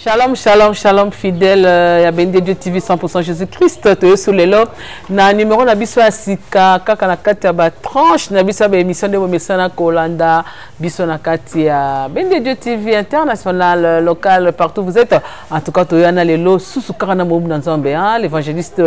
Shalom, shalom, shalom, fidèle. Ya Bende Dieu TV 100% Jésus-Christ. Tu es sous les lots. Na numéro na biso asika kaka na kati ya ba tranche na biso ba émission de Bomesana Kolanda biso na kati ya Bende Dieu TV international local partout vous êtes. En tout cas tu yana les lots sous kaka na mobu na Nzambe hein, l'évangéliste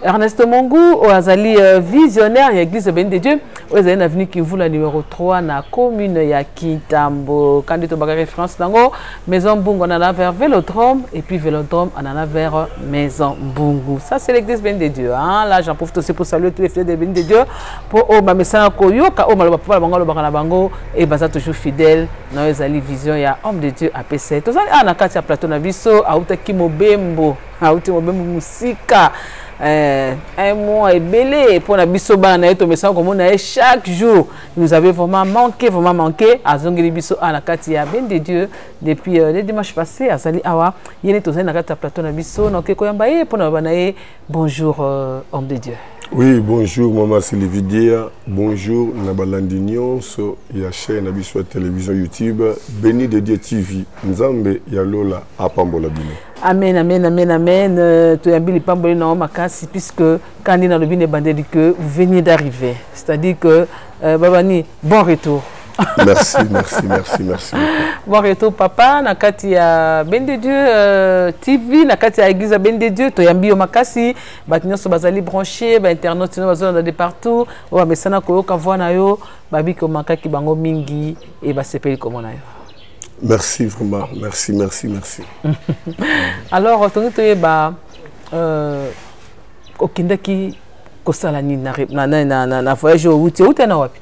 Ernest Mongu Oazali visionnaire ya église Bende Dieu Oazali na venu qui vous la numéro 3 na commune ya Kitambo. Quand tu as référence nango maison Bungo on en a vers Vélodrome et puis Vélodrome on en a vers maison Bungu. Ça c'est l'église Bende Dieu hein. Là j'en profite aussi pour saluer tous les frères de Bende Dieu pour au Bamesana Koyoka au Maloba Papa Bango Bakana Bango et baza toujours fidèle na Oazali vision ya homme de Dieu APC. Tous allez na kati ya plateau na biso auta Kimobembo auta Mobembo musika un mois et belé pour la bisoba na eto message comme on a chaque jour nous avait vraiment manqué à zongeli biso à la kati ya Bende Dieu depuis le dimanche passé à Sali awa yene to na kati plateau na biso na ko yamba pour na banaye bonjour homme de Dieu. Oui, bonjour Maman Sylvie Dia, bonjour Nabalandignon, so ya chaîne na biso télévision YouTube Bende Dieu TV Nzambe ya Lola apambola bino. Amen, amen, amen, amen. Tu as bien pamboli na makasi puisque quand il a le bien bandé que vous venez d'arriver. C'est-à-dire que Babani, bon retour. Merci, merci, merci, merci. Bon retour papa, na kati ya Bende Dieu TV, na kati ya église Bende Dieu, to yambi makasi, batinyo so bazali branché, ba internet no bazona de partout, o mesana ko ka voix yo, babi ko makaki bango mingi et ba sepeli comme na yo. Merci vraiment, merci, merci, merci. Alors, tu okindaki kosala ni na voyage au Wuti, où tu na wapi?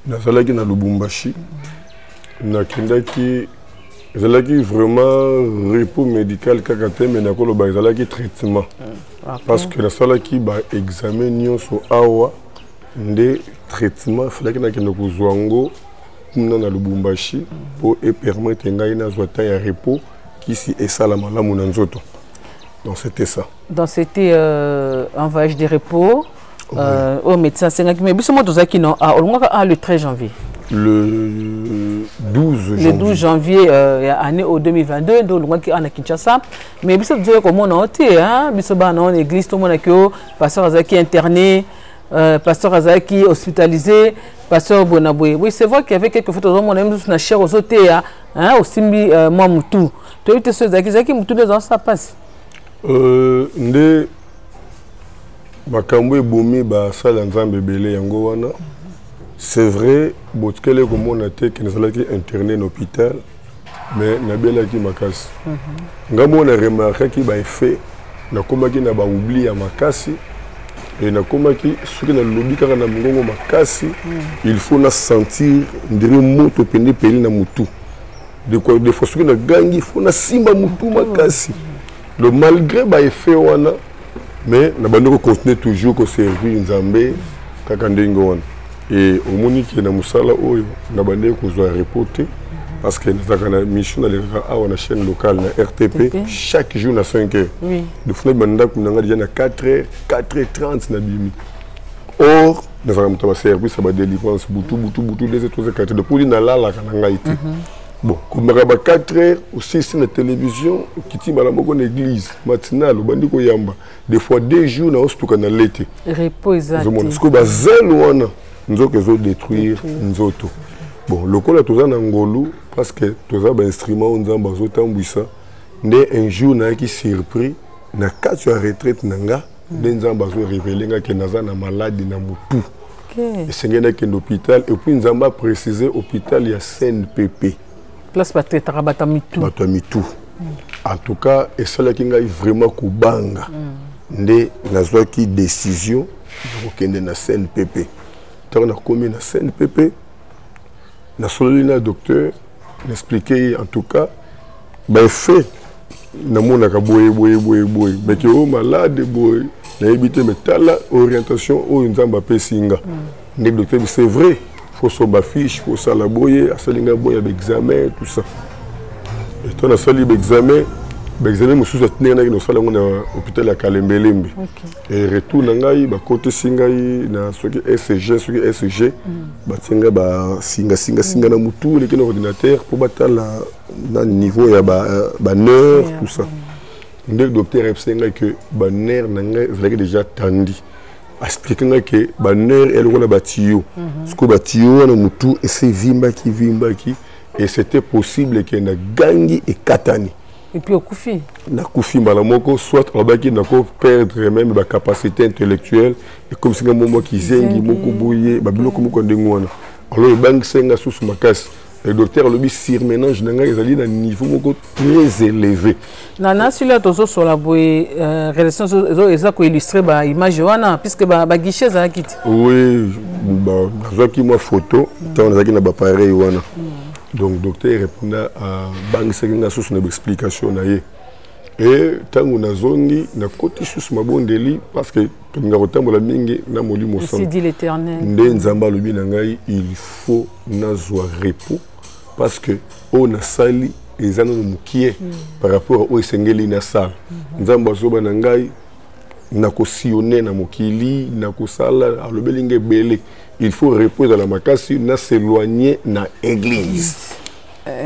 Nazalaki na Lubumbashi. Nakindaki zalaki vraiment repos médical kakate mais nakolo ba zalaki traitement. Parce que nasalaki ba examen nyonso awa nde traitement falaki nakenda kozwango na Lubumbashi pour permettre ngai na zwata ya repos kisi esala malamu na nzoto. Donc c'était ça. Donc c'était un voyage de repos au médecin Sengaki mais biso moto zaki non le 13 janvier. Le 12 janvier. Le 12 janvier année au 2022 donc on a Kinshasa mais biso dire comment on a été hein biso ba na église tout le monde que pasteur Azaki interné pasteur Azaki hospitalisé, pasteur Bonaboué. Oui, c'est vrai qu'il y avait quelques photos de mon ami sur la chair aux hôtels, hein, au Simbi, moi, Moutou. Tu as vu ce Zaki Moutou, les ans, ça passe. Nde, Makambo et Bomi, Salle Nzambe Belé, Yangowana. C'est vrai, Botkele, comme on a été, qui nous a interné à l'hôpital, mais Nabela qui m'a cassé. Ngamo, on a remarqué qu'il a fait, n'a pas oublié à Makassi. Et na komaki soki na lobi kaka na mongongo makasi il faut na sentir ndire moto pende peli na mutu de quoi des fois soki na gangi il faut na simba mutu makasi le malgré ba effet wana mais na bando continuer toujours ko servir Nzambe kaka ndengo wana et au monique na musala oyo na bande ko zo reporter parce que nous avons une mission dans la chaîne locale, la RTP, chaque jour à 5 h. Oui. De fois, nous avons déjà 4h, 4h30. Or, nous avons un service à la délivrance, boutou, des autres quartiers. Depuis, nous avons bon, comme nous avons 4h, aussi sur la télévision, qui est dans l'église, matinale, des fois 2 jours, nous avons l'été. Repos exact. Nous avons détruire nous autres. Bon, le col a tout ça Ngolu parce que tout ça un instrument on a besoin tambouissa. Né un jour n'a qui surpris na cas sur retraite nanga d'un besoin révéler que naza na malade na mutu. Et c'est ngena qui l'hôpital et puis nous avons précisé hôpital il y a CNPP. Place peut-être Batamitou. Batamitou. En tout cas, et cela qui nga vraiment kubanga. Né nazo qui décision de na CNPP. Tant na commune na CNPP. Le docteur m'expliquait en tout cas, ben fait, na mona ka boye, mais que au malade boye, na éviter metala orientation au nzamba pesinga. Le docteur dit c'est vrai, faut so ba fiche, faut ça la boye, asalinga boye avec examen tout ça. Et ton asali examen, l'examen mosusu atindelaki na osala yango na hôpital ya Kalembelembe. Et retour na ngai bakotisi ngai na soki SG batinga basinga na mutu leki na ordinateur mpo batala na niveau ya banerf tout ça. Ndenge docteur ayebisi ngai ke banerf na ngai ezalaki déjà tandi. Expliqué ngai ke banerf eloko batio sikoyo batio wana mutu ese vimbaki et c'était possible que na gangi et katani. Et puis au Koufi. Na Koufi malamoko soit alabaki na ko perdre même ba capacité intellectuelle et comme si un moment qui zengi moko boye ba biloko moko ndengwana. Alors le bank senga sous makasi. Le docteur lobi surménage nanga ezali na niveau moko très élevé. Nana sur la tozo sur la boye relation eza ko illustrer ba image wana puisque ba guichet za kiti. Oui, ba zaki moi photo, tant on a na ba pareil wana. Donc docteur répondait à banque senga sous une explication na ye. Et tant on a zongi na côté sous ma bondeli parce que nga rotambola mingi na molimo son. C'est dit l'Éternel. Nzamba lobi na ngai il faut nazwa repos parce que on a sali les anneaux mukie par rapport au sengeli na sal. Nzamba zoba na ngai na ko sillonner na mokili na ko sala alobelinge belé. Il faut reposer dans la makasi na s'éloigner na église.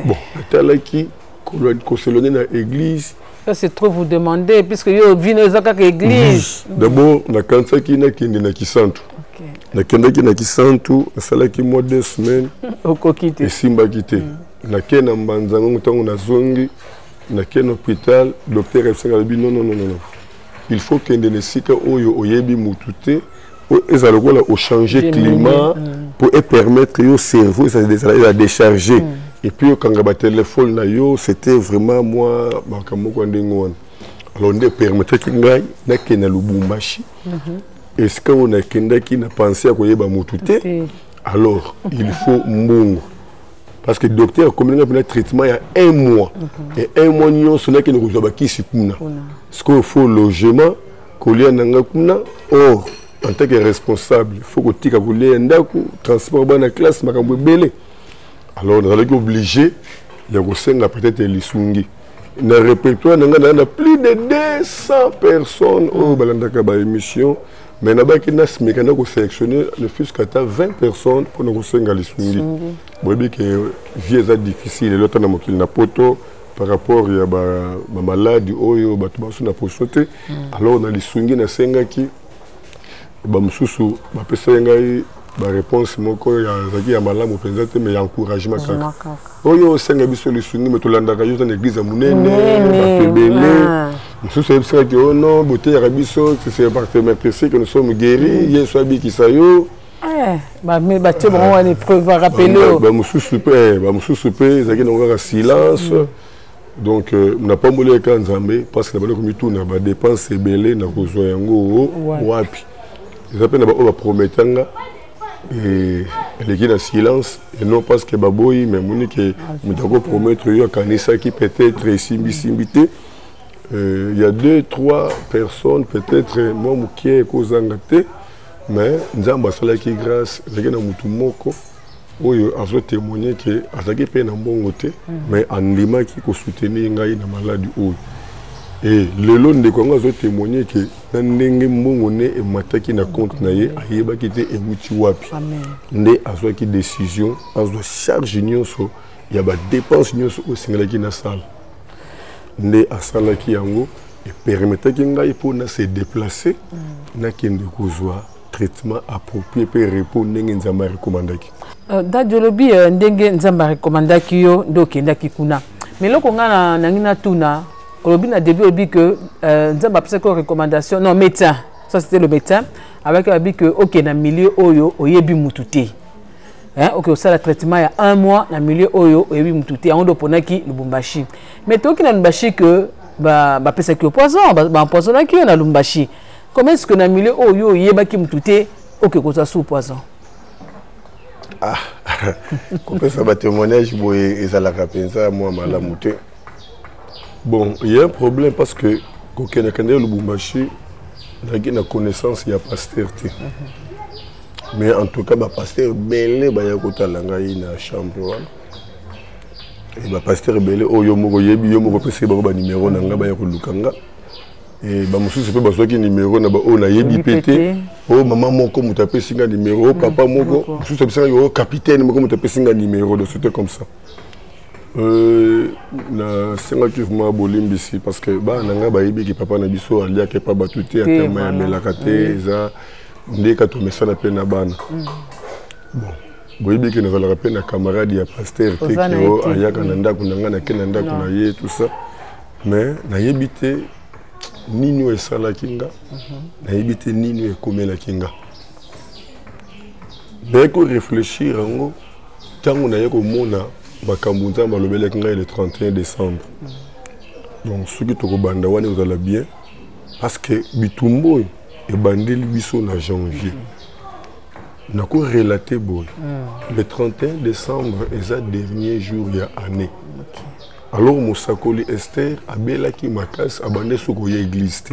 Bon, talaki ko s'éloigner na église. Ça c'est trop vous demander puisque yo vino zaka église. D'abord na kansaki na kende na kisantu. Na kendaki na kisantu asalaki mois 2 semaines okokite esimba kite na kena mbanzango ntango na zongi na kena hôpital docteur Efsenga lobi non il faut kende nesika oyo oyebi mutute pour ezalokola au changer climat pour permettre au cerveau ça de décharger et puis quand ba téléphone na yo c'était vraiment moi bakamoko ndengwana alors on permettre que ngai na kena Lubumbashi. Est-ce qu'on a qui n'a pensé à quoi il y alors il faut mbongo parce que le docteur comme il a un traitement il y a 1 mois et 1 mois nous sommes qui nous reçoit qui c'est kuna ce qu'il faut logement coller nanga kuna or en tant que responsable il faut que tu coller ndaku transport dans classe makambo belé alors on est obligé il y a peut-être lisungi na répertoire nanga plus de 200 personnes au balandaka ba émission. Mais nous avons sélectionné le fils qui a 20 personnes pour nous faire les sungi. Vous voyez que la vie est difficile. L'autre n'a pas par rapport à la maladie, alors on a les sungi na senga qui bamsusu bapesa ba réponse moko ya malamu penza mais encouragement kaka. Oyo senga biso les sungi mais tolandaka yo dans l'église ya munene ba nous sommes dit oh non, beauté Arabiso, c'est par que nous sommes guéris. Hier soir, Bikisayo. Mais tu vas une preuve à rappeler. Nous silence. Donc, on n'a pas moulé quand Zambé, parce que nous avons tout, nous avons dépensé belé, nous avons besoin de wapi. Ils appellent nous promettre et les gens en silence et non parce que baboy, mais nous avons promettre qui peut-être simbité. Il y a 2-3 personnes, peut-être moi qui est causé, mais nous avons fait grâce à Moutoumoko, où il a témoigné que Azaki paye un bon côté, mais en lima qui a soutenu une maladie. Et le long de Congo a témoigné que Nandenge Mbongone et Mataki na compte naye ayeba kite et Mutiwapi. Né a fait une décision, a fait charge nyoso, il y a des dépenses nyoso au Singalaki na salle. Né à Salaki Yango et permettait qu'il y ait pour se déplacer, n'a qu'un traitement approprié pour répondre à Nzamba recommandaki. Dadjolobi ndenge Nzamba recommandaki yo ndokendaki kuna. Mais là qu'on a na tuna, olobi na début olobi que Nzamba pesa ko recommandation non médecin. Ça c'était le médecin avec olobi que OK na milieu oyo oyebi mutute. Hein, ok, ça le traitement il y a 1 mois dans le milieu oyo oyebi mutute on do ponaki Lubumbashi. Mais toi qui na Lubumbashi que ba pesa ki poison ba empoisonnaki na Lubumbashi. Comment est-ce que dans le milieu oyo oyebaki mutute ok ko ça sous poison? Ah, comme ça va témoignage boye ezalaka pensa moi malamute. Bon, il y a un problème parce que quand on a Lubumbashi na connaissance il y a pasteur. Mais en tout cas, le pasteur belé baya kota langai na chambre. Et bah pasteur belé oh yo moko yebi yo moko pese ba numéro na nga ba ya kolukanga. Et bah musu se peut ba soki numéro na ba o na yebi pété. Oh maman moko mutape singa numéro, papa moko musu se bisa yo capitaine moko mutape singa numéro de c'était comme ça. Na singa ki vraiment bolimbisi parce que ba nanga ba yebi ki papa na biso alia ke pa batuté atama ya melakate za ndeka to mesana pe na bana. Bon. Boyebi que nous allons rappeler na camarade ya pasteur Tekio ayaka na ndako nanga na kena ndako na ye tout ça mais na yebité nini esala kinga na yebité nini ekomela kinga mais ko réfléchir ngo tango na yeko mona makambo nzamba lobele kinga le 31 décembre donc ce qui toko banda wana vous allez bien parce que bitumbo e bandeli biso na janvier. Nous avons relaté le 31 décembre est le dernier jour de l'année. Alors, Moussakoli Esther a bela qui makas abandé ce qu'on y a église.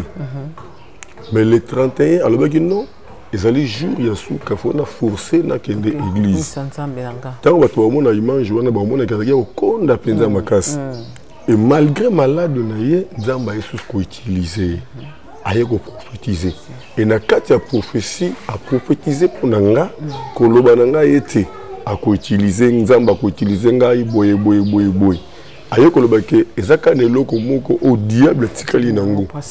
Mais le 31, alors non, ils allaient jour il y a sous qu'on a forcé na kende église. Tant que tu as image, on a bon na kazaki au compte d'appender makas. Et malgré malade naie, Zamba Jesus ko utiliser. Aye ko prophétiser et na kati ya prophétie a prophétiser pour nanga koloba nanga ete a ko utiliser nzamba ko utiliser ngai boye aye koloba ke ezaka neloko moko au diable tikali nango pour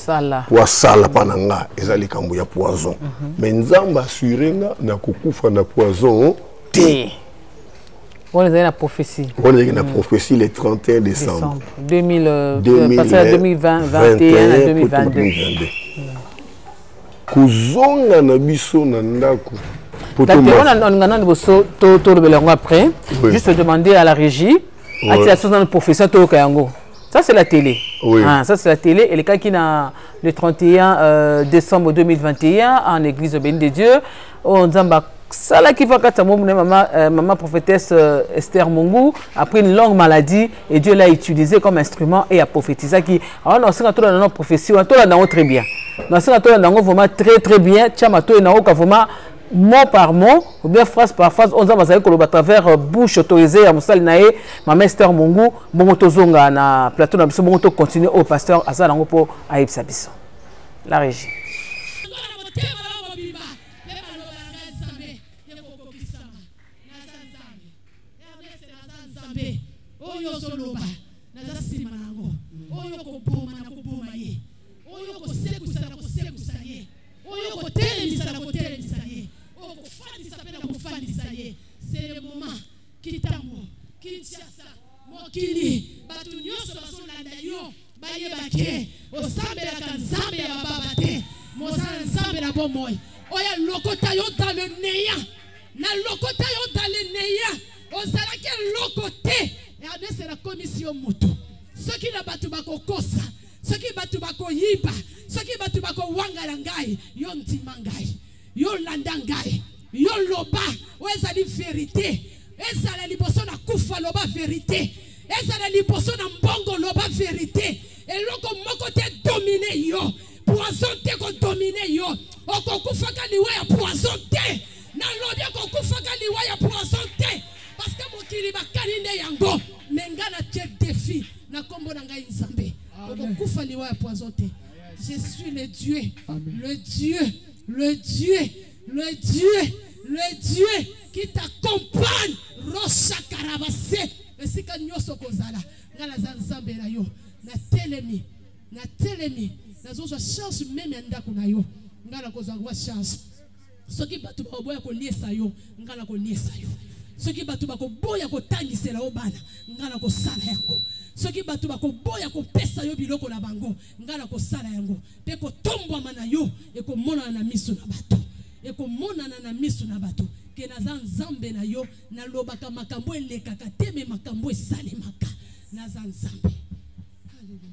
sala pa nanga ezali kambu ya poison mais nzamba assurenga na kokufa na poison te. On est la prophétie. On est la prophétie le 31 décembre. 2021 à 2022. Kuzonga na biso na ndako. Après, juste demander à la régie, à professeur Tokayango. Ça c'est la télé. Oui. Ah, ça c'est la télé. Et le cas qui n'a le 31 décembre 2021 en église de Béni de Dieu, on zamba ça là qui va quand maman prophétesse Esther Mungu après une longue maladie et Dieu l'a utilisé comme instrument et a prophétisé qui alors non c'est quand on a notre prophétie on a très bien non c'est quand on a vraiment très bien chamato et na vraiment mot par mot ou bien phrase par phrase on a basé à travers bouche autorisée à Moussal Nae maman Esther Mungu bon tozonga na plateau na biso bon to continuer au pasteur Azalango pour Aïbsa biso la régie. Oyo soloba naza sima nango oyo koboma na koboma ye oyo kosekusa na kosekusa ye oyo kotelemisa na kotelemisa ye oyo kofandisa pe na kofandisa ye c'est le moment kitambo Kinshasa mokili batu nyonso bazolanda yo bayebake osambelaka nzambe ya bababa te mosala nzambe na bomoi oyo lokota yo dans le néant na lokota yo dans le néant ozalaki loko te. C'est la commission moto. Ceux qui n'a pas tout bako kosa, ceux qui batu bako yiba, ceux qui batu bako wangalangai, yon timangai, yon landangai, yon loba, ou est-ce la vérité? Est-ce la liposo na kufa loba vérité? Est-ce la liposo na mbongo loba vérité? Et loko moko te dominer yo, poison te ko dominer yo, oko kufa kaliwa ya poison te, na lobia ko kufa kaliwa ya poison te. Parce que mon kiliba kanine yango mengana tie défi na kombo na ngai nzambe okufa liwa ya poison te. Je suis le Dieu, le Dieu, le Dieu, le Dieu, le Dieu qui t'accompagne. Rocha karabase esika nyoso kozala ngala za nzambe na yo na telemi nazo charge même ya ndako na yo ngala kozwa charge soki batu ba boya ko liesa yo ngala ko liesa yo. Soki batu bako boya ko tangisela o bana ngala ko sala yango. Soki batu bako boya ko pesa yo biloko na bango ngala ko sala yango. Pe ko tombwa mana yo e ko mona na miso na bato. E ko mona na miso na bato. Ke na nzambe na yo na lobaka makambo elekaka te me makambo esalemaka na nzambe. Alléluia.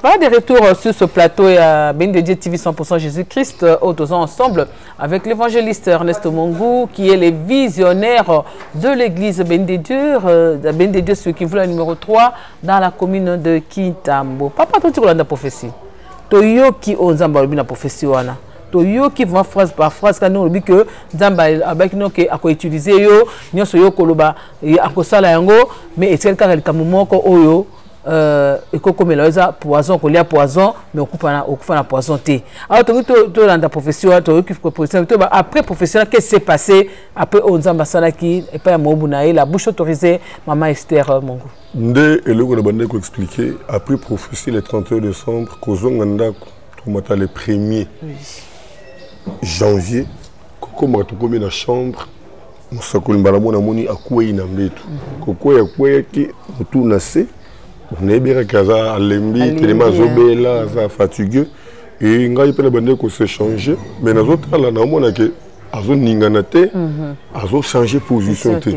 Voilà des retours sur ce plateau à Béni de Dieu TV 100% Jésus-Christ, autres ensemble avec l'évangéliste Ernest Mungu qui est le visionnaire de l'église Béni de Dieu, celui qui voulait le numéro 3 dans la commune de Kintambo. Papa, tu as la prophétie. Tu as qui on la prophétie. to yo qui va phrase par phrase quand on dit que Nzamba avec nous que à utiliser yo nyonso yo koloba à kosala yango mais est-ce que le moment ko oyo et comme la poison qu'on lia poison mais on coupe na poison té alors to dans ta profession to qui professionnel après professionnel qu'est-ce qui s'est passé après Nzamba sala qui et pas mobu na la bouche autorisée maman Esther Mongo ndé et le ko bande ko expliquer après professionnel le 31 décembre kozonga ndako to mata le 1er janvier comme tu comme na chambre musakuli mbala mona moni akuyi na mbetu kokoya akuyi ki mutu na se on est bien kaza alembi tellement zobela za fatigué et ngai pe na bande ko se changer mais na autres là na mona que azo ningana te azo changer position te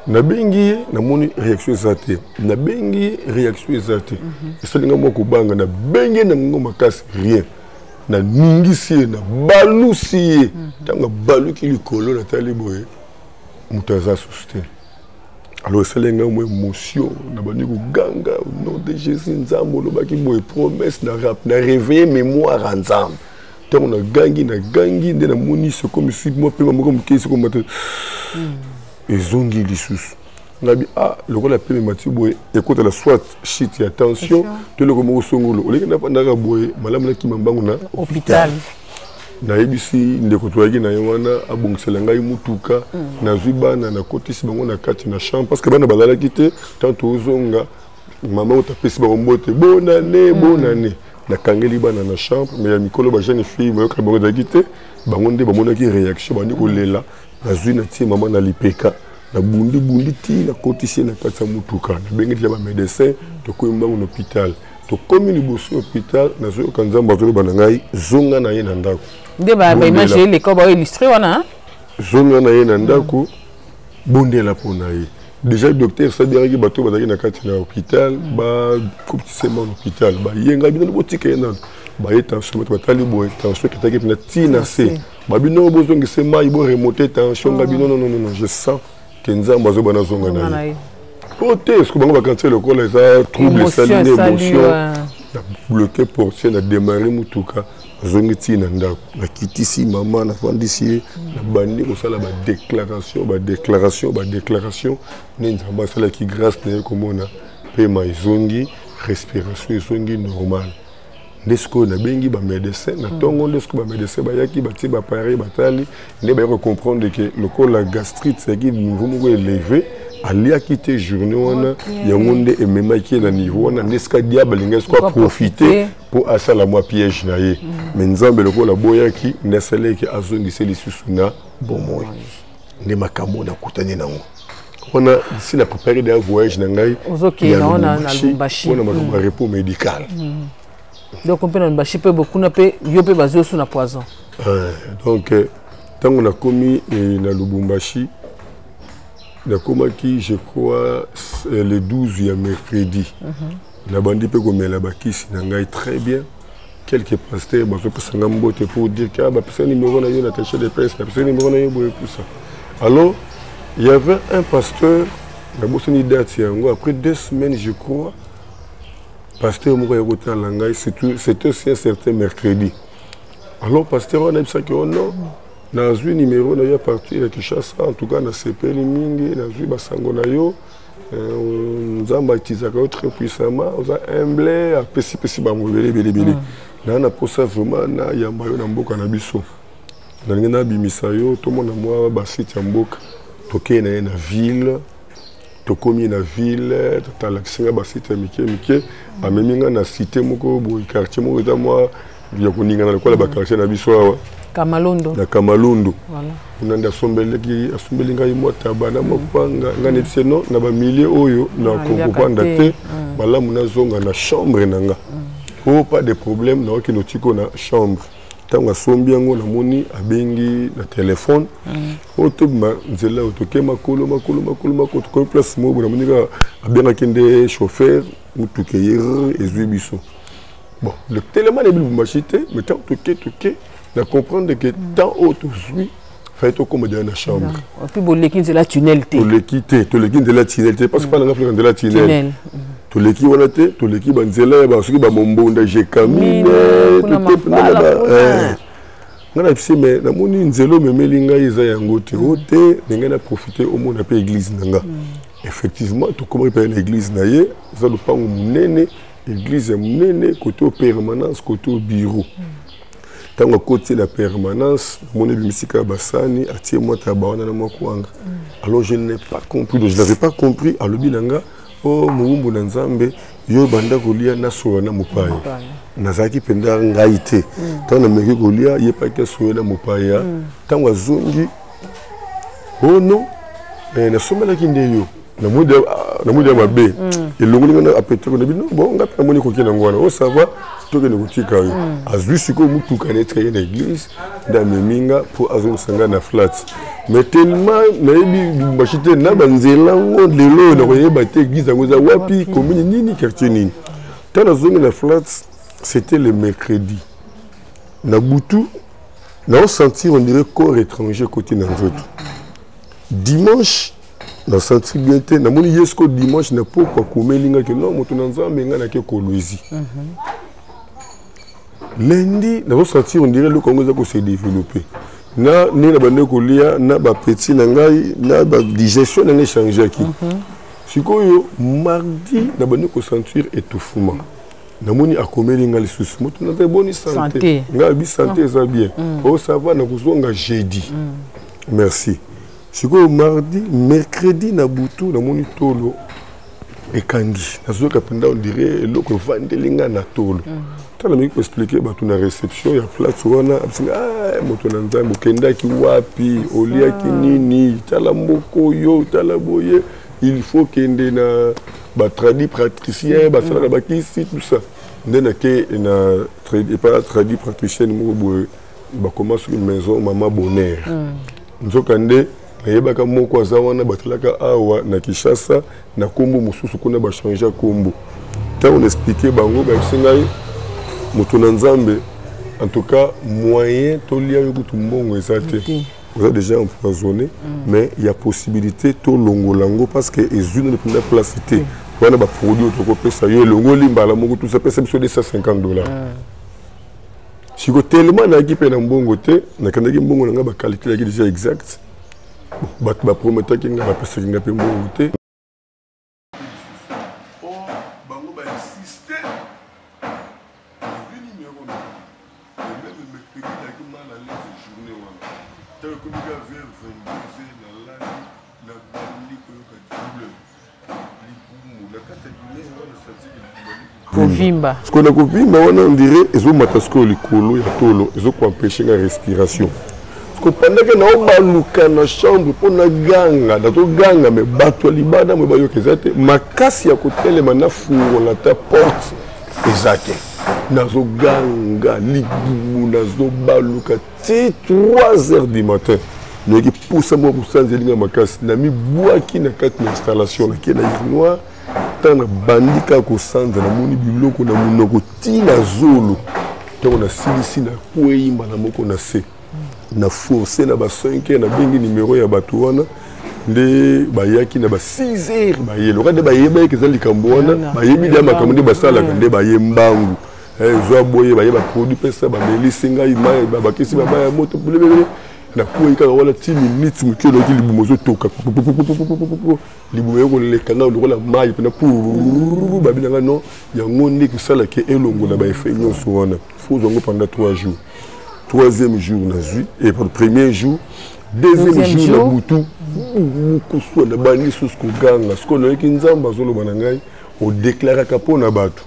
na bengi na moni réaction zate na bengi réaction zate esalinga moko banga na bengi na ngoma makasi rien na ningisi na balusi tanga baluki likolo na tali boye mutaza sustain. Alors c'est les gens émotion na bani ko ganga au nom de Jésus nzambo lo baki boye promesse na rap na réveiller mémoire ensemble tant on a gangi nde na moni c'est comme si moi pe moko mkesi ko mata ezongi lisusu ngabi le rôle la pe mati boye écoute la soit shit attention to le ko songolo o le na pandaka boye malamu na kimambangu na hôpital na ebisi ndeko toyaki na ywana abongisela ngai mutuka na zibana na kotisi bango na kati na chambre parce que bana bazalaki te tant ozonga mama utapesi bango mbote bonane na kangeli bana na chambre mais ya mikolo ba jeune fille moyo ka bango zaki te bango nde bamonaki réaction bandi kolela na zui na tie mama na lipeka na bundi ti na kotisi na kati ya mutuka na bengeli ya ba médecin to ko mbangu na hôpital to komi liboso hôpital na zo kanzamba zo bana ngai zonga na ye na ndako nde ba image les ko ba illustré wana zonga na ye na ndako bondela pona ye déjà docteur ça dire ki bato bazaki na kati na hôpital ba koptisema na hôpital ba yenga bino botika yana ba ye tension to batali boy tension kitaki na tina se ba bino bozongi se mai bo remonter tension ga bino non je sens que nzamba zo bana zonga na ye côté est-ce que bango ba kanté le col ça trouble saline émotion na bloqué portion na démarrer mutuka zongi tina ndako na kitisi maman na fandisi na bandi ko sala ba déclaration ni nzamba sala ki grâce na komona pe maizongi respiration zongi normal Nesko na bengi ba médecin na tongo nesko ba médecin ba yaki ba ti ba pareil batali ne ba comprendre que le col la gastrite c'est qui niveau moko élevé ali a quitté journée wana ya ngonde et même qui na niveau wana neska diable ngesko profiter pour asala moi piège na ye mais nzambe le col la boyaki nesele ki azongi seli susuna bomoy ne makambo na kutani nango on a ici la préparé des voyages na ngai on a Lubumbashi on a un repos médical. Donc on peut en bâcher beaucoup na pe yo pe basé sur na poison. Donc tant on a commis na Lubumbashi na komaki je crois le 12 ya mercredi. Na bandi pe ko mela bakisi na ngai très bien. Quelques pasteurs bazo pesanga mbote pour dire que ba personne numéro na yo na taché de presse, na personne numéro na yo boye tout ça. Alors il y avait un pasteur na bosoni date yango après 2 semaines je crois. Pasteur Mouka Yokota Langai, c'était aussi un certain mercredi. Alors, pasteur, on a dit que non, dans un numéro, on a parti à Kinshasa, en tout cas, on a CP Limingi, on a vu Basango Nayo, on a baptisé très puissamment, on a humblé, à Pessi Bamobele. Là, on a posé vraiment, il y a un baillon en boca, on a biso. On a bimisayo, tout le monde a moi, Bassit Yamboka, toqué dans la ville. Tokomi na ville tatalakisinga basite mike ameminga na cité moko boy quartier moko za moi ya kuninga na kola ba quartier na biso awa Kamalondo na Kamalondo voilà unanda asombelinga imota bana mopanga ngane tseno na ba milieu oyo na kokopanda te malamu na zonga na chambre nanga pas de problème na okino tiko na chambre tanga sombi yango na moni abengi na téléphone otobma nzela otoke makolo ko place mo na moni ka abenga kende chauffeur mutuke yere ezui biso bon le téléphone est Lubumbashi te mais tant toke na comprendre que tant auto zui fait to comme dans la chambre puis boleki nzela tunnel te toleki nzela tunnel te parce que pas na fleur nzela tunnel toleki wana te toleki banzela ba soki ba mombonda je camine ngana pisi mais na moni nzelo memeli ngai eza yango te ote ndenge na profiter au monde pe église nanga effectivement to comment pe l'église na ye za lupango munene église munene côté permanence côté bureau tango côté la permanence moni bimisika basani atie moi tabawana na makwanga alors je n'ai pas compris je n'avais pas compris alobi nanga oh muumbu na nzambe yo banda kolia na soya na mopaya nazaki penda ngai te tango nameki kolia ye pa ke soya na mopaya tango azongi oh non na somelaki nde yo na muda mabe elongoli ngana apeteko na bino bon nga pa moni kokina ngwana oh ça va to ke ne kotika yo azwi siko mutuka na etre na église nda meminga pour azongisanga na flat mais tellement nayebi bachite na banzela ngo lelo na koyeba te église ngo za wapi commune nini quartier nini tana zongi na flat c'était le mercredi na butu na sentir on dirait corps étranger côté na nzoto dimanche na senti bien te na moni yesko dimanche na poko komelinga ke non moto na nzambe nga na ke kolwezi lundi na senti on dirait le Congo za ko se développer na ni na bande kolia na ba petit na ngai na ba digestion na changer ki sikoyo mardi na bande ko sentir étouffement na moni akomelinga lisusu moto na bonne santé nga bi santé ça bien oh ça va na kozonga jeudi merci sikoyo mardi mercredi na butu na moni tolo ekangi nazoka penda on dirait eloko vandelinga na tolo tala miki ko expliquer ba tuna réception ya place wana absinga moto na nzambe kendaki wapi oliaki nini tala mboko yo tala boye il faut kende na ba tradi praticien ba sala ba kisi tout ça ndena ke na tradi pas tradi praticien mo boye ba commence une maison mama bonheur nzokande nayebaka moko aza wana batalaka awa na Kinshasa na kombo mosusu kuna ba changer kombo ta on expliquer bango ba singai moto na nzambe en tout cas moyen to lia yo kutu mbongo ezate vous êtes déjà empoisonné mais il y a possibilité to longolango parce que ezune de la placité wana ba produit to ko pesa yo longo limbala moko tout ça pesa biso $250 siko tellement na équipe na mbongo te na kanaki mbongo na nga ba qualité yaki déjà exact ba promettre ki nga ba pesa ki nga pe mbongo te bango ba insister vini numéro na même le mercredi la ki mal à l'aise journée wana tel que nous vers 22h na la bandi ko yo ka double libumu la kata du wana sati kovimba ce qu'on a kovimba wana on dirait ezo matasko likolo ya tolo ezo ko empêcher la respiration pendant que nous avons na chambre pour na ganga dato ganga me bato libada me bayo kezate makasi ya kotele manafu la ta porte ezate nazo ganga libu nazo baluka ti 3h du matin mais qui pousse moi pour ça zelinga makasi na mi boaki na kati na installation na kena noir tana bandika ko sanza na moni biloko na munoko ti na zolo to na silisi na kueimba na moko na se na forcé na ba 5h na bengi numéro ya bato wana nde bayaki na ba 6h baye loka de baye ba kezali kambona baye bidia makambo basala nde baye mbangu zo boye baye ba produit pesa ba melisinga ima ba kesi ba ya moto bulebele na kuika wala 10 minutes mukelo ki libumozo toka libumo yoko le kanga lokola mai pena pour babina no yango ndi kusala ke elongo na ba effet nyonso wana faut zongo pendant 3 jours. Troisième jour, et pour le premier jour, deuxième jour, la boutou, on a banni sous ce qu'on a eu qui on déclare pour na batu,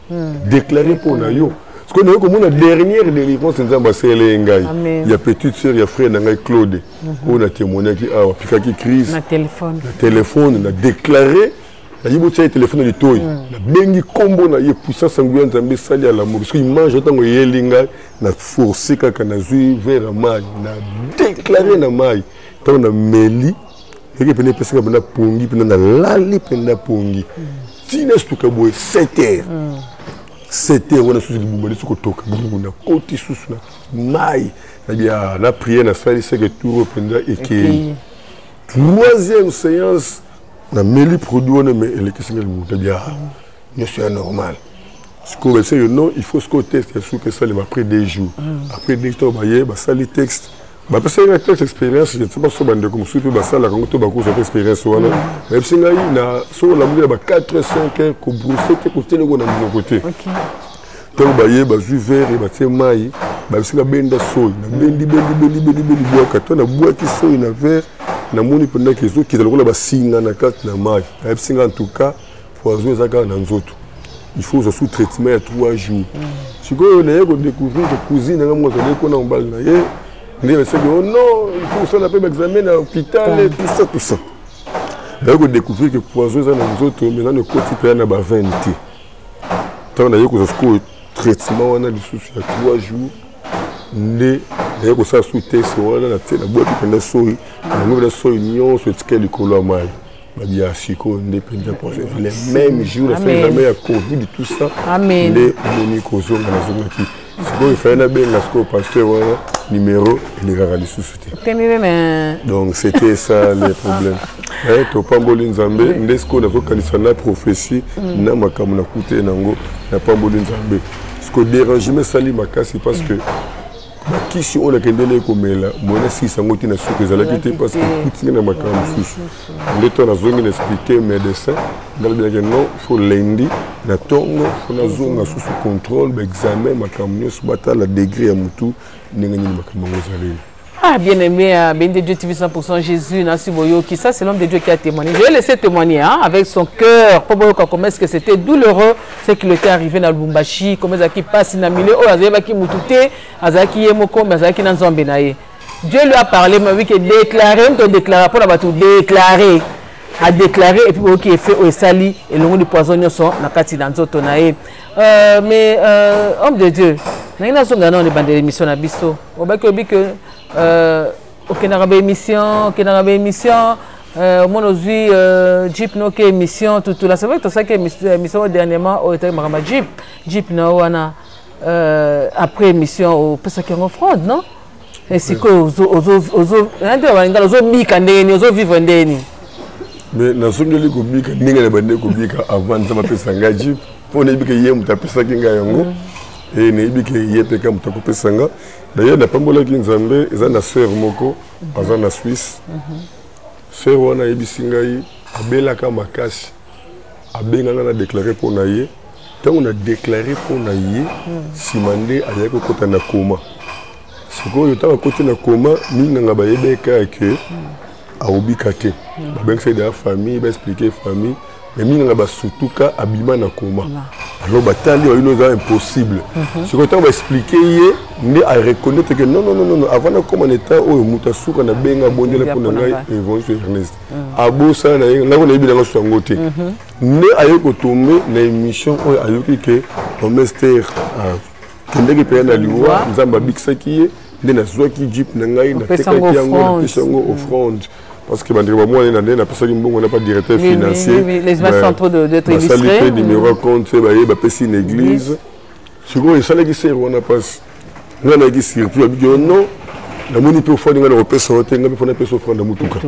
déclaré pour na yo. Ce qu'on a eu comme la dernière délivrance, c'est l'engay. Il y a petite sœur, il y a frère Nangai Claude. On a témoigné qui a qui crise. Le téléphone, on a déclaré. Il y a un téléphone de toi. Il y a un combo na ye puissance sanguine zambe sali à l'amour. Parce qu'il mange autant que yelinga na forcé kaka na zui vers mai na déclaré na mai. Tant na meli. Et que pene pesa na pongi pene na lali pene pongi. Tines tu kaboy 7h. 7h on a sous le boumba sous kotoka na koti sous na mai. Na bien la prière na sali c'est que tout penda et troisième séance na meli produit on mais elle est que c'est bien je suis anormal Ce qu'on va dire, non, il faut ce qu'on teste, ce que ça, après 2 jours. Après 2 jours, ça les textes. Parce que c'est une texte expérience, je ne sais pas si on comme ça, ça la quand on a expérience. Même si on a sur la moitié 4 5 heures qu'on brosse côté le mon côté. Donc baye ba ju vert et ba te mai ba singa benda soy na bendi bois kato na bois qui soy na vert na moni pendant que zo qui za lokola ba singa na kat na mai. Ba singa en tout cas pour jouer ça na nzoto. Il faut sous traitement à 3 jours. Si vous avez découvert que cuisine, vous avez qu'on en balle, vous avez dit non, il faut ça l'appelle examen à l'hôpital et tout ça. Vous avez découvert que poison dans les autres, maintenant le quotidien n'a pas 20. Tant on a eu que traitement on a des soucis à 3 jours. Né, il y a que ça sous test, on a la boîte qui est soy, on a la soy union sur ce qu'est le colomage. Les mêmes jours, jamais à Covid et tout ça. Les moniques aux hommes dans la zone qui. Il fait un bien parce que numéro et les gars de société. Donc c'était ça le problème. Tu pas bolin Zambé, n'est-ce qu'on a fait la prophétie, n'a ma kamuna coûté nango, n'a pas bolin Zambé. Ce que dérangement sali ma casse parce que qui si on a qu'un délai comme là, moi si ça m'a été na soupe ça l'a quitté parce que tout est dans ma caméra. Le temps a zone expliquer médecin, dans le bien non, faut lundi, na tongo, faut na zone sous contrôle, examen ma caméra, sous bataille la degré à mutu, n'engagez ma caméra zalé. Ah, bien aimé, Ben de Dieu TV 100% Jésus, Nancy Boyoki, ça c'est l'homme de Dieu qui a témoigné. Je vais laisser témoigner avec son cœur. Comment est-ce que c'était douloureux, ce qui lui était arrivé dans le Lubumbashi, comment est-ce qu'il passe dans le milieu, Azaki Moutouté, Azaki Yemoko, Azaki Nanzambenaye. Dieu lui a parlé, mais oui, qu'il déclarait, on déclare, pour la tout déclarer, a déclaré, et puis ok, il fait au Sali, et le nom du poison, sont dans Kati Nanzotonaye. Mais, homme de Dieu, nous avons des émissions à Bisso. On va que ok, n'a pas émission, ok, n'a pas émission. Moi, aussi, Jeep n'a pas émission, tout là. C'est vrai que ça, que émission dernièrement, au était marama Jeep n'a pas après émission, au Pessa qui en offrande, non? Et c'est que aux vivre ndeni. Mais na songe li kobika ninga na bande kobika avant ça m'a pesa nga Jeep. Pour ne bika yem ta pesa kinga yango. Et ne bika yepe kam ta kopesa nga. D'ailleurs, na pambola ki Nzambe, eza na sœur moko, aza na Suisse. Sœur wana yebisingai abelaka makasi. Abenganga na déclarer pour na ye. Tant on a déclaré pour na ye, simande ayako kota na coma. Siko yo ta kota na coma, minga nga ba yebeka ke aobika te. Ba benga de la famille, ba expliquer famille. Mais minga ba sutuka abima na coma. Alors batali wa ino za impossible. Ce que tu vas expliquer hier, ne à reconnaître que non avant de comme en état o muta suka na benga bondela pour ngai évolution Ernest. Abo ça na on a bien dans son côté. Ne ayoko tomber na émission o ayoki que on mester kendeki pe na liwa nzamba bixaki ne na zwaki Jeep na ngai na tekaki yango na pesango offrande. Parce que moi, on n'a pas de directeur financier. Les images sont en train d'être illustrées. Ça, numéro compte, c'est une église. Si vous avez ça, on a pas. On a dit surtout, non, la monnaie peut faire des repères sur le terrain, on a fait offrande de Moutuka.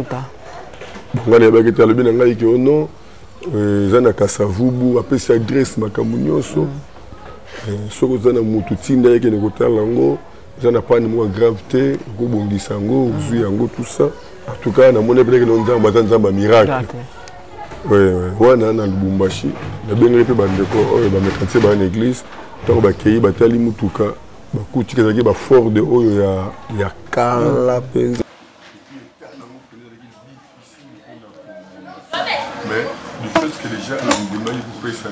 On a dit que le bien est que non, Zana Kasavubu, après cette adresse, Makamunyoso, sur Zana Moututinda, qui est le côté lango, Zana pas de moins gravité, Gobongisango, Zuyango, tout ça. En tout cas, on a monnaie que l'on a un miracle. Oui, on a un Lubumbashi. On a bien repris une église. On a accueilli Batali Mutuka. On a accueilli un fort de haut. Il y a Kala Penza. Mais du fait que les gens ont demandé pour faire ça,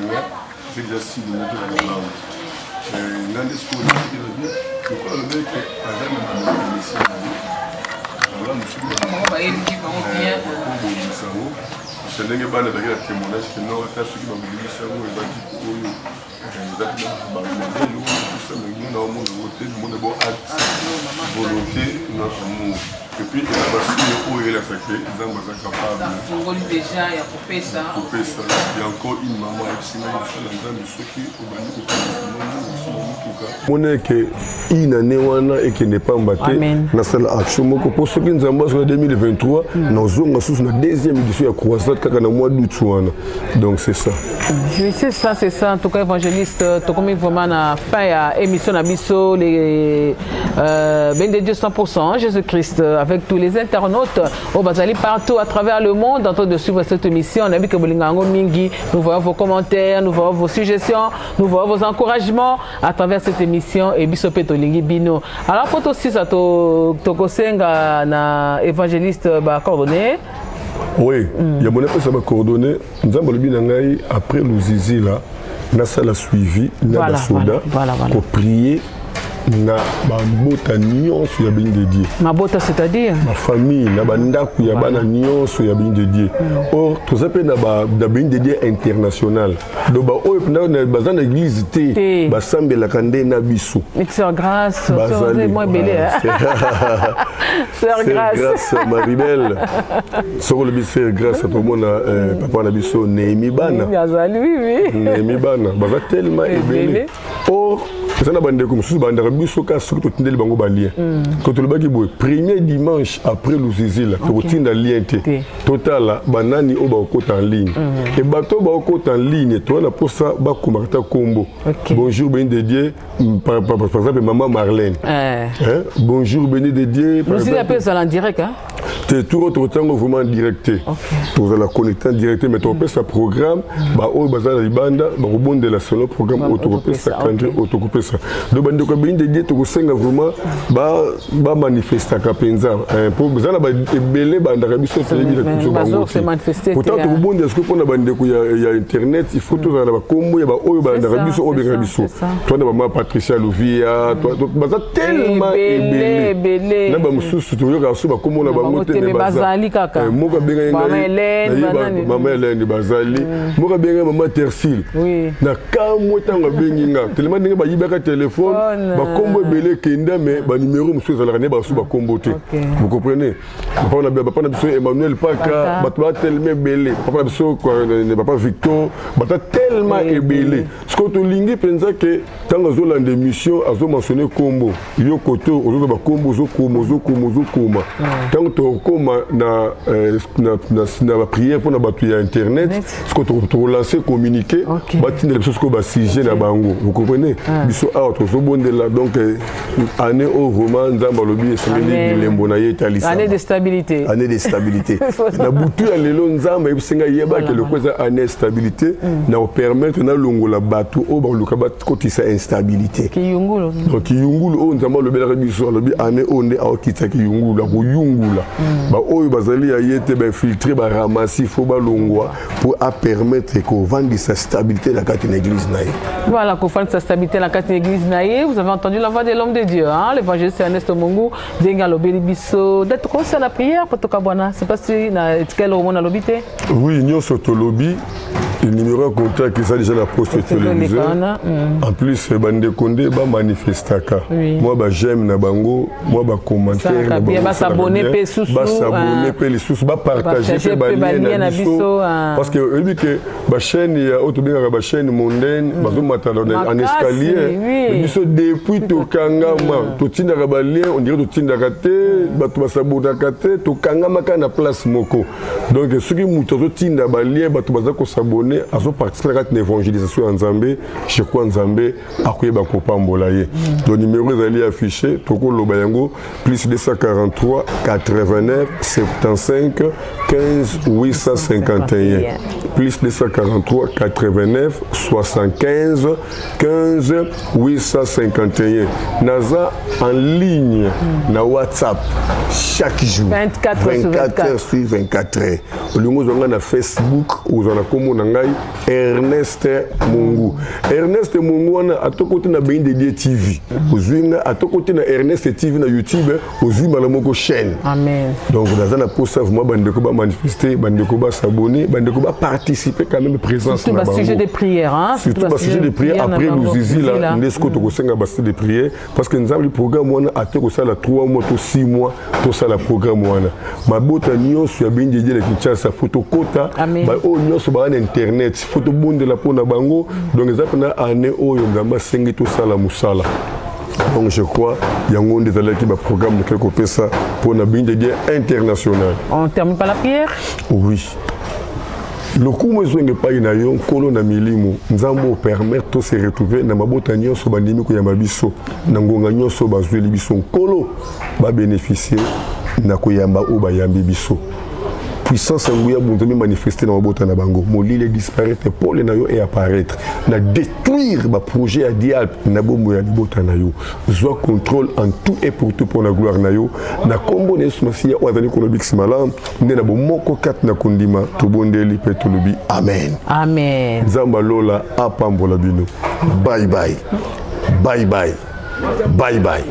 j'ai déjà signé dans la langue. Dans les schools, je crois que les voilà, c'est ndenge bana bakela témoignage que non ata soki bamobilisa yango ebaki oyo ezaki bamonelo tout ça mais nous na omona ote monde bon acte volonté notre amour Et puis, il y a aussi il a fait ils ont capable. Fungoli déjà, il y a coupé ça. Il y a encore une maman qui on est que une année et qui n'est pas embatté dans cette action. Pour ceux qui nous ont en 2023, nous avons la deuxième édition de croissance dans le mois d'août. Donc c'est ça. Oui, c'est ça, c'est ça. En tout cas, évangéliste, tout comme vraiment a fait émission à Bisso, les Dieu 100%, Jésus-Christ, avec tous les internautes au Bazali partout à travers le monde en train de suivre cette émission. On a vu que Bolingango Mingi, nous voyons vos commentaires, nous voyons vos suggestions, nous voyons vos encouragements à travers cette émission et Bisso Petolingi Bino. Alors, pour aussi, ça Tokosenga na évangéliste coordonné. Oui, il y a mon appel, ça m'a coordonné. Nous avons le après le zizi là, nous avons suivi, nous avons soda pour prier. Na mabota nyonso ya bini dédié. Mabota c'est-à-dire ma famille na bandaku ya bana nyonso ya bini dédié. Or tout ça peut na bini dédié international. Donc ba oyo na bazana église té ba sambela kandé na biso. Sœur Grâce, sœur moi belé. Sœur Grâce. Grâce Maribel. Soko le biso grâce à tout le monde papa na biso Némi bana. Oui. Némi bana. Baza tellement ébélé. Or c'est ça bande comme sous bande biso ka surtout tindeli bango ba lien. Quand le baki boy premier dimanche après le zizi là, to tinda lien té. Total banani o ba okota en ligne. Et bato ba okota en ligne, to na pour ça ba komarta kombo. Bonjour béni de Dieu par exemple maman Marlène. Bonjour béni de Dieu. Vous aussi appelez ça en direct hein. C'est tout autre temps vraiment directé. Vous allez connecter en direct mais tu peux ça programme ba o bazala libanda ba rebonde la selon programme autocoupé ça autocoupé ça. Donc bande ko béni de Dieu to senga vraiment ba manifester ka penza pour bazala ba ebele banda ka biso télébi la kuzo bango. Pourtant to rebonde est-ce que pour na bande ko ya internet il faut tout za ba kombo ya ba o banda ka biso o benga biso. Toi na ba Patricia Louvia toi baza tellement ebele. Na ba mususu to yo ka so ba kombo na bango te bazali kaka. Moka benga Maman Hélène bazali. Moka benga maman Tercile. Oui. Na kamwe tanga benginga. Tellement ninga ba yibaka téléphone, ba kombo ebele kenda mais ba numéro mususu za la ne ba so ba kombo te. Vous comprenez? Papa na biso Emmanuel Paka, ba to tellement ebele. Papa na biso papa Victor, ba tellement ebele. Ce que to lingi penza que tanga zo la émission azo mentionner kombo. Yo koto ozo ba kombo zo koma. Tant to koma na ba prière pour na batu ya internet, ce que to relancer communiquer, ba tindela biso ko ba sujet na bango. Vous comprenez? Biso autre zo bondela donc année au vraiment nzamba lobi esengeli bilembo na yetalisa. Année de stabilité. Année de stabilité. Na butu ya lelo nzamba ebisenga yeba que le koza année de stabilité na permettre na longola batu o ba luka ba kotisa instabilité. Kiyungulu. Donc kiyungulu o nzamba lobela biso lobi année onde a okita kiyungulu la kuyungula. Ba oyo bazali ya yete ba filtrer ba ramasser faut ba longwa pour permettre qu'on vende sa stabilité la carte de l'église naïe. Voilà, qu'on vende sa stabilité la carte de l'église naïe. Vous avez entendu la voix de l'homme de Dieu, hein, l'évangéliste Ernest Mungu, Denga Lobeli Bisso. D'être conseil à la prière pour Tokabwana. C'est pas si na quel au monde à l'obité. Oui, nous sommes au lobby. Le numéro de contact qui est déjà la poste télévisée. En plus, Bande Kondé va manifester. Moi, j'aime na bango, moi, commentaire. Bien, s'abonner, les sous, partager, parce que la chaîne, il y a autre chaîne mondaine, en escalier. Depuis Tokanga, on dirait que Tindakate, Batubasabodakate, Tokanga Maka na place Moko. Donc, ceux qui moutent au Tindabalien, Batubasako s'abonner. À ce participer à l'évangélisation en Zambé, chez quoi en Zambé, à quoi il va couper. Le numéro est affiché, Toko Lobayango, plus 243 89 75 15 851. Plus 243 89 75 15 851. Naza en ligne, na WhatsApp, chaque jour. 24 heures sur 24 heures. Le numéro est na Facebook, ou dans la commune. ngai Ernest Mungu. Ernest Mungu wana atokoti na Bain Dédié TV. Ozwinga atokoti na Ernest TV na YouTube, ozwima la moko chaîne. Amen. Donc dans un pour ça vraiment bandeko ba manifester, bandeko ba s'abonner, bandeko ba participer quand même présence na bango. Sujet de prière hein. Surtout le sujet de prière après nous ici là, nesco to kosenga ba de prière parce que nous avons le programme wana ateko ça la 3 mois to 6 mois to ça la programme wana. Mabota nyonso ya Bain Dédié la Kinshasa photo kota ba o nyonso ba na internet photo bonde la pona bango donc ezapa na année oyo ngamba sengi to ça la musala. Donc je crois qu'il y a un programme de quelque chose pour la Bain Dédié international. On termine par la prière? Oui. Le coup n'est pas une ayon, colonne milimo, nous allons permettre de se retrouver dans ma botanière sur bandimi ko yamabiso, nangonganyo so bazweli biso kolo ba bénéficier na ko yamba o ba yambi biso. Puissance nguya bunzami manifester dans mabota na bango, molile disparaître pour les nayo et apparaître, na détruire ba projet à diable na bombo ya libota na yo. Soit contrôle en tout et pour tout pour la gloire na yo. Na kombo ne sumasia o azali kono biksimala, ne na bomoko kat na kondima to bondeli petolobi. Amen. Amen. Zamba lola apambola bino. Bye bye. Bye bye. Bye bye.